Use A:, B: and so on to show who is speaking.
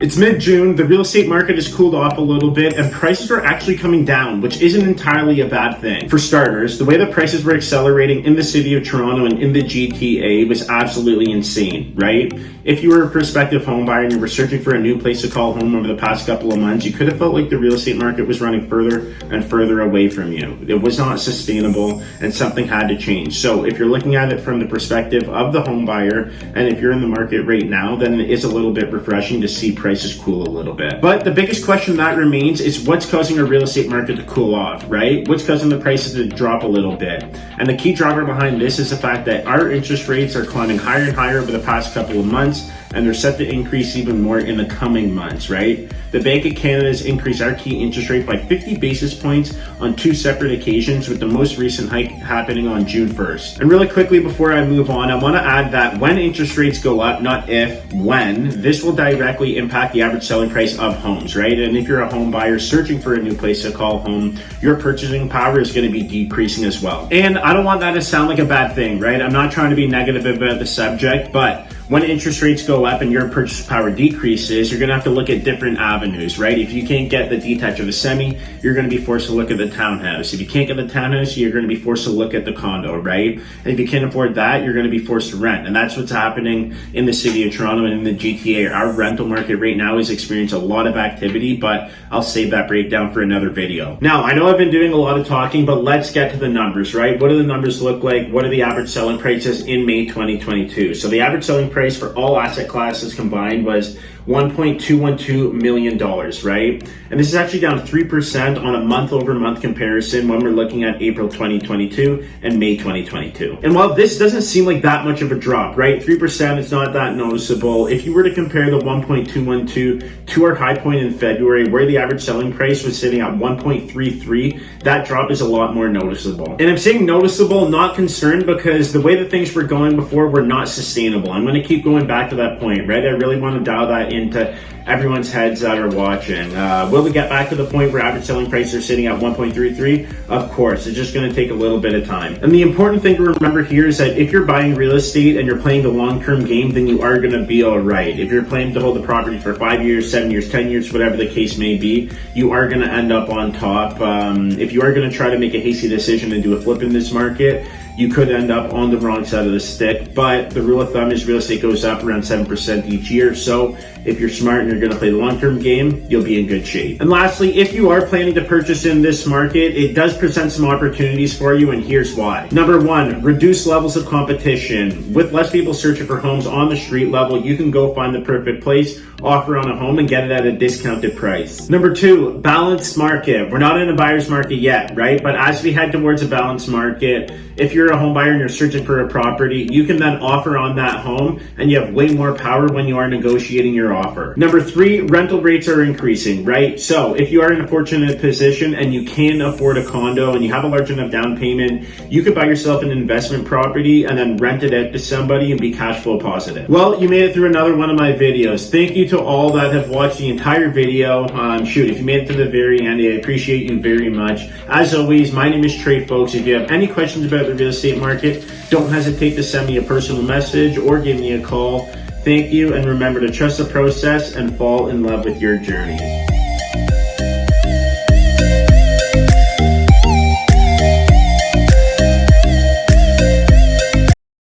A: It's mid-June, the real estate market has cooled off a little bit, and prices are actually coming down, which isn't entirely a bad thing. For starters, the way that prices were accelerating in the city of Toronto and in the GTA was absolutely insane, right? If you were a prospective home buyer and you were searching for a new place to call home over the past couple of months, you could have felt like the real estate market was running further and further away from you. It was not sustainable, and something had to change. So if you're looking at it from the perspective of the home buyer, and if you're in the market right now, then it is a little bit refreshing to see prices cool a little bit. But the biggest question that remains is what's causing a real estate market to cool off, right? What's causing the prices to drop a little bit? And the key driver behind this is the fact that our interest rates are climbing higher and higher over the past couple of months, and they're set to increase even more in the coming months, right? The Bank of Canada has increased our key interest rate by 50 basis points on two separate occasions, with the most recent hike happening on June 1st. And really quickly before I move on, I want to add that when interest rates go up, not if, when, this will directly impact the average selling price of homes, right? And if you're a home buyer searching for a new place to call home, your purchasing power is going to be decreasing as well. And I don't want that to sound like a bad thing, right? I'm not trying to be negative about the subject, but when interest rates go up and your purchase power decreases, you're going to have to look at different avenues, right? If you can't get the detached or the semi, you're going to be forced to look at the townhouse. If you can't get the townhouse, you're going to be forced to look at the condo, right? And if you can't afford that, you're going to be forced to rent. And that's what's happening in the city of Toronto and in the GTA. Our rental market right now is experiencing a lot of activity, but I'll save that breakdown for another video. Now, I know I've been doing a lot of talking, but let's get to the numbers, right? What do the numbers look like? What are the average selling prices in May 2022? So the average selling price for all asset classes combined was $1.212 million, right? And this is actually down 3% on a month-over-month comparison when we're looking at April 2022 and May 2022. And while this doesn't seem like that much of a drop, right? 3% is not that noticeable. If you were to compare the 1.212 to our high point in February, where the average selling price was sitting at 1.33, that drop is a lot more noticeable. And I'm saying noticeable, not concerned, because the way that things were going before were not sustainable. I'm going to keep going back to that point, right? I really want to dial that into everyone's heads that are watching. Will we get back to the point where average selling prices are sitting at 1.33? Of course, it's just going to take a little bit of time. And the important thing to remember here is that if you're buying real estate and you're playing the long-term game, then you are going to be all right. If you're planning to hold the property for 5 years, 7 years, 10 years, whatever the case may be, you are going to end up on top. If you are going to try to make a hasty decision and do a flip in this market, you could end up on the wrong side of the stick. But the rule of thumb is real estate goes up around 7% each year. So if you're smart and you're going to play the long-term game, you'll be in good shape. And lastly, if you are planning to purchase in this market, it does present some opportunities for you, and here's why. Number one, reduced levels of competition. With less people searching for homes on the street level, you can go find the perfect place, offer on a home, and get it at a discounted price. Number two, balanced market. We're not in a buyer's market yet, right? But as we head towards a balanced market, if you're a home buyer and you're searching for a property, you can then offer on that home, and you have way more power when you are negotiating your offer. Number three, rental rates are increasing, right? So if you are in a fortunate position and you can afford a condo and you have a large enough down payment, you could buy yourself an investment property and then rent it out to somebody and be cash flow positive. Well, you made it through another one of my videos. Thank you to all that have watched the entire video. If you made it to the very end, I appreciate you very much. As always, my name is Trey, folks. If you have any questions about the real estate market, don't hesitate to send me a personal message or give me a call. Thank you, and remember to trust the process and fall in love with your journey.